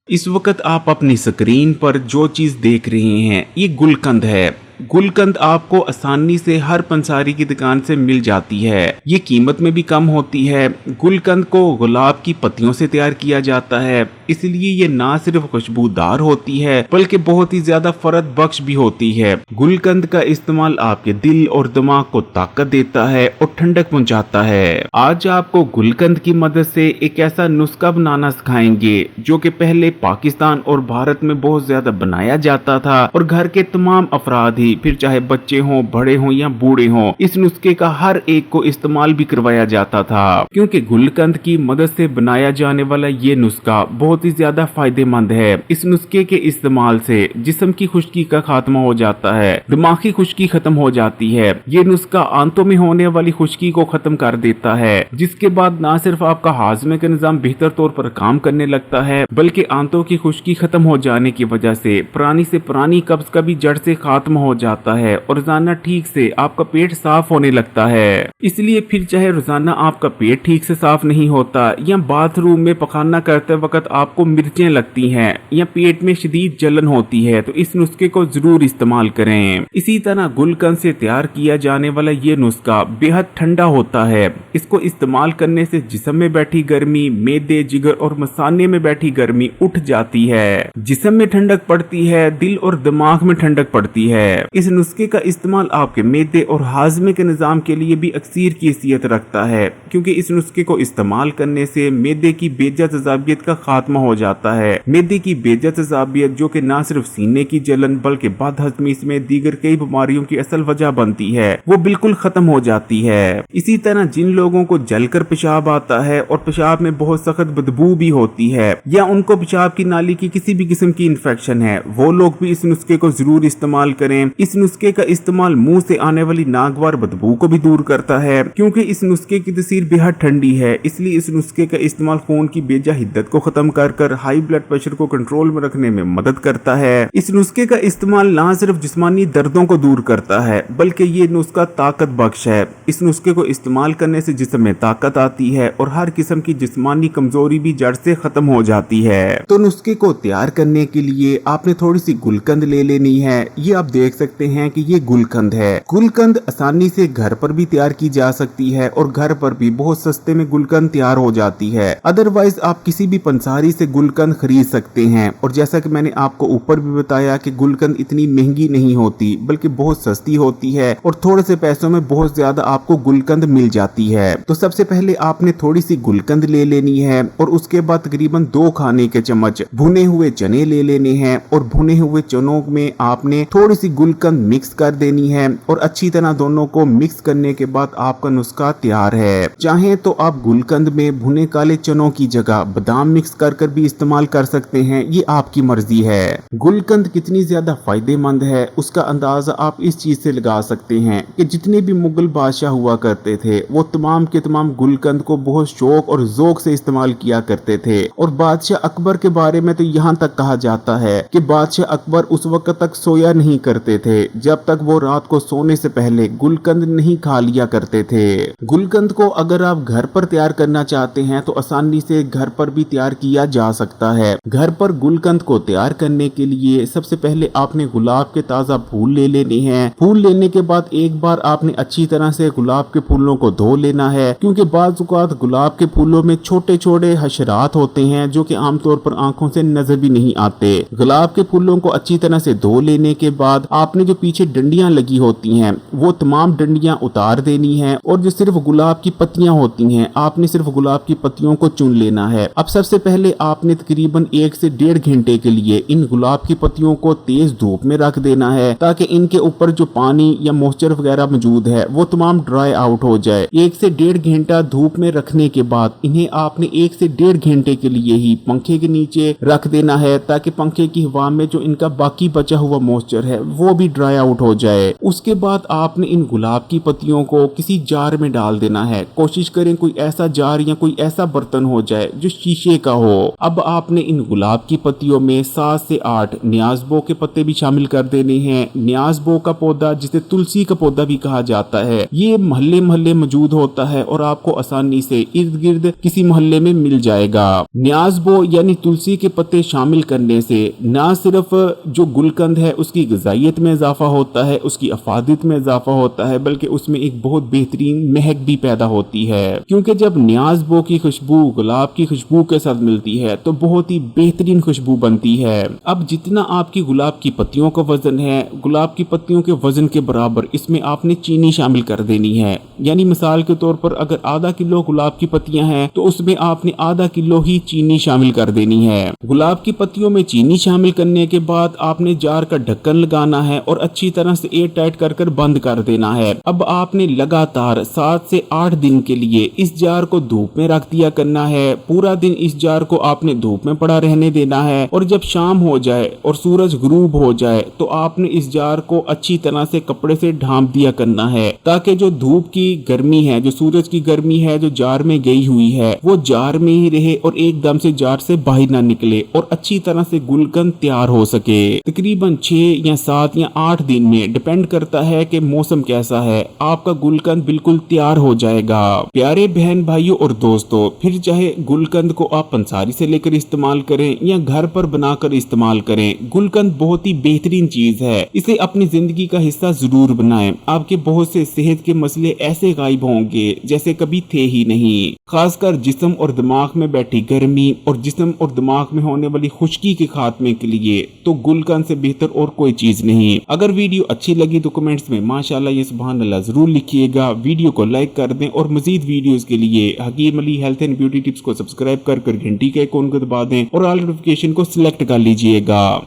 इस वक्त आप अपनी स्क्रीन पर जो चीज देख रहे हैं ये गुलकंद है। गुलकंद आपको आसानी से हर पंसारी की दुकान से मिल जाती है। ये कीमत में भी कम होती है। गुलकंद को गुलाब की पत्तियों से तैयार किया जाता है, इसलिए ये ना सिर्फ खुशबूदार होती है बल्कि बहुत ही ज्यादा फरद बख्श भी होती है। गुलकंद का इस्तेमाल आपके दिल और दिमाग को ताकत देता है और ठंडक पहुंचाता है। आज आपको गुलकंद की मदद से एक ऐसा नुस्खा बनाना सिखाएंगे जो कि पहले पाकिस्तान और भारत में बहुत ज्यादा बनाया जाता था और घर के तमाम अफराद फिर चाहे बच्चे हों, बड़े हों या बूढ़े हों, इस नुस्खे का हर एक को इस्तेमाल भी करवाया जाता था, क्योंकि गुलकंद की मदद से बनाया जाने वाला ये नुस्खा बहुत ही ज्यादा फायदेमंद है। इस नुस्खे के इस्तेमाल से जिस्म की खुश्की का खात्मा हो जाता है, दिमागी खुश्की खत्म हो जाती है। ये नुस्खा आंतों में होने वाली खुश्की को खत्म कर देता है, जिसके बाद न सिर्फ आपका हाजमे का निजाम बेहतर तौर पर काम करने लगता है, बल्कि आंतों की खुश्की खत्म हो जाने की वजह से पुरानी कब्ज का भी जड़ से खात्मा हो जाता है और रोजाना ठीक से आपका पेट साफ होने लगता है। इसलिए फिर चाहे रोजाना आपका पेट ठीक से साफ नहीं होता या बाथरूम में पखाना करते वक्त आपको मिर्चें लगती हैं या पेट में शदीद जलन होती है, तो इस नुस्खे को जरूर इस्तेमाल करें। इसी तरह गुलकंद से तैयार किया जाने वाला ये नुस्खा बेहद ठंडा होता है। इसको इस्तेमाल करने से जिस्म में बैठी गर्मी, मेदे, जिगर और मसाने में बैठी गर्मी उठ जाती है। जिस्म में ठंडक पड़ती है, दिल और दिमाग में ठंडक पड़ती है। इस नुस्खे का इस्तेमाल आपके मेदे और हाजमे के निजाम के लिए भी अक्सीर की हैसियत रखता है, क्योंकि इस नुस्खे को इस्तेमाल करने से मेदे की बेजा तेजाबियत का खात्मा हो जाता है। मेदे की बेजा तेजाबियत जो कि न सिर्फ सीने की जलन बल्कि बदहजमी में दीगर कई बीमारियों की असल वजह बनती है, वो बिल्कुल खत्म हो जाती है। इसी तरह जिन लोगों को जलकर पेशाब आता है और पेशाब में बहुत सख्त बदबू भी होती है या उनको पेशाब की नाली की किसी भी किस्म की इन्फेक्शन है, वो लोग भी इस नुस्खे को जरूर इस्तेमाल करें। इस नुस्खे का इस्तेमाल मुंह से आने वाली नागवार बदबू को भी दूर करता है, क्योंकि इस नुस्खे की तसीर बेहद ठंडी है। इसलिए इस नुस्खे का इस्तेमाल खून की बेजा हिद्दत को खत्म कर हाई ब्लड प्रेशर को कंट्रोल में रखने में मदद करता है। इस नुस्खे का इस्तेमाल ना सिर्फ जिस्मानी दर्दों को दूर करता है बल्कि ये नुस्खा ताकत बख्श है। इस नुस्खे को इस्तेमाल करने से जिस्म में ताकत आती है और हर किस्म की जिस्मानी कमजोरी भी जड़ से खत्म हो जाती है। तो नुस्खे को तैयार करने के लिए आपने थोड़ी सी गुलकंद ले लेनी है। ये आप देख सकते हैं कि ये गुलकंद है। गुलकंद आसानी से घर पर भी तैयार की जा सकती है और घर पर भी बहुत सस्ते में गुलकंद तैयार हो जाती है। अदरवाइज आप किसी भी पंसारी से गुलकंद खरीद सकते हैं। और जैसा कि मैंने आपको ऊपर भी बताया कि गुलकंद इतनी महंगी नहीं होती बल्कि बहुत सस्ती होती है और थोड़े से पैसों में बहुत ज्यादा आपको गुलकंद मिल जाती है। तो सबसे पहले आपने थोड़ी सी गुलकंद ले लेनी है और उसके बाद तकरीबन 2 खाने के चम्मच भुने हुए चने ले लेने हैं और भुने हुए चनों में आपने थोड़ी सी गुलकंद मिक्स कर देनी है और अच्छी तरह दोनों को मिक्स करने के बाद आपका नुस्खा तैयार है। चाहे तो आप गुलकंद में भुने काले चनों की जगह बादाम मिक्स कर भी इस्तेमाल कर सकते हैं, ये आपकी मर्जी है। गुलकंद कितनी ज्यादा फायदेमंद है उसका अंदाजा आप इस चीज से लगा सकते हैं कि जितने भी मुगल बादशाह हुआ करते थे वो तमाम के तमाम गुलकंद को बहुत शौक और ज़ौक से इस्तेमाल किया करते थे। और बादशाह अकबर के बारे में तो यहाँ तक कहा जाता है कि बादशाह अकबर उस वक्त तक सोया नहीं करते थे जब तक वो रात को सोने से पहले गुलकंद नहीं खा लिया करते थे। गुलकंद को अगर आप घर पर तैयार करना चाहते हैं तो आसानी से घर पर भी तैयार किया जा सकता है। घर पर गुलकंद को तैयार करने के लिए सबसे पहले आपने गुलाब के ताजा फूल ले लेने हैं। फूल लेने के बाद एक बार आपने अच्छी तरह से गुलाब के फूलों को धो लेना है, क्योंकि बाज़ औक़ात गुलाब के फूलों में छोटे छोटे हशरात होते हैं जो कि आमतौर पर आंखों से नजर भी नहीं आते। गुलाब के फूलों को अच्छी तरह से धो लेने के बाद आपने जो पीछे डंडियां लगी होती हैं वो तमाम डंडियां उतार देनी है और जो सिर्फ गुलाब की पत्तियां होती हैं आपने सिर्फ गुलाब की पत्तियों को चुन लेना है। अब सबसे पहले आपने तकरीबन 1 से 1.5 घंटे के लिए इन गुलाब की पत्तियों को तेज धूप में रख देना है, ताकि इनके ऊपर जो पानी या मॉइस्चर वगैरह मौजूद है वो तमाम ड्राई आउट हो जाए। 1 से 1.5 घंटा धूप में रखने के बाद इन्हें आपने 1 से 1.5 घंटे के लिए ही पंखे के नीचे रख देना है, ताकि पंखे की हवा में जो इनका बाकी बचा हुआ मॉइस्चर है वो भी ड्राई आउट हो जाए। उसके बाद आपने इन गुलाब की पत्तियों को किसी जार में डाल देना है। कोशिश करें कोई ऐसा जार या कोई ऐसा बर्तन हो जाए जो शीशे का हो। अब आपने इन गुलाब की पत्तियों में 7 से 8 न्याज़बो के पत्ते भी शामिल कर देने हैं। न्याज़बो का पौधा जिसे तुलसी का पौधा भी कहा जाता है, ये महल्ले महल्ले मौजूद होता है और आपको आसानी से इर्द गिर्द किसी मोहल्ले में मिल जाएगा। न्याज़बो यानी तुलसी के पत्ते शामिल करने से न सिर्फ जो गुलकंद है उसकी ग़िज़ाइयत में इजाफा होता है, उसकी अफादियत में इजाफा होता है, बल्कि उसमें एक बहुत बेहतरीन महक भी पैदा होती है। क्योंकि जब न्याज़बो की खुशबू गुलाब की खुशबू के साथ मिलती है तो बहुत ही बेहतरीन खुशबू बनती है। अब जितना आपकी गुलाब की पत्तियों का वजन है, गुलाब की पत्तियों के वजन के बराबर इसमें आपने चीनी शामिल कर देनी है। यानी मिसाल के तौर पर अगर आधा किलो गुलाब की पत्तियां हैं तो उसमें आपने आधा किलो ही चीनी शामिल कर देनी है। गुलाब की पत्तियों में चीनी शामिल करने के बाद आपने जार का ढक्कन लगाना है और अच्छी तरह से एयर टाइट कर बंद कर देना है। अब आपने लगातार 7 से 8 दिन के लिए इस जार को धूप में रख दिया करना है। पूरा दिन इस जार को आपने धूप में पड़ा रहने देना है और जब शाम हो जाए और सूरज गुरूब हो जाए तो आपने इस जार को अच्छी तरह से कपड़े से ढांप दिया करना है, ताकि जो धूप की गर्मी है, जो सूरज की गर्मी है जो जार में गई हुई है, वो जार में ही रहे और एकदम से जार से बाहर ना निकले और अच्छी तरह से गुलकंद तैयार हो सके। तकरीबन 6 या 7 या 8 दिन में, डिपेंड करता है कि मौसम कैसा है, आपका गुलकंद बिल्कुल तैयार हो जाएगा। प्यारे बहन भाइयों और दोस्तों, फिर चाहे गुलकंद को आप पंसारी से लेकर इस्तेमाल करें या घर पर बनाकर इस्तेमाल करें, गुलकंद बहुत ही बेहतरीन चीज है। इसे अपनी जिंदगी का हिस्सा जरूर बनाएं। आपके बहुत से सेहत के मसले ऐसे गायब होंगे जैसे कभी थे ही नहीं। खासकर जिस्म और दिमाग में बैठी गर्मी और जिस्म और दिमाग में होने वाली खुश्की के खात्मे के लिए तो गुलकंद से बेहतर और कोई चीज नहीं। अगर वीडियो अच्छी लगी तो कमेंट्स में माशाल्लाह या सुभान अल्लाह जरूर लिखिएगा। वीडियो को लाइक कर दें और मजीद वीडियोस के लिए Hakeem Ali health and beauty tips को सब्सक्राइब कर घंटी के आइकॉन को दबा दें और ऑल नोटिफिकेशन को सिलेक्ट कर लीजिएगा।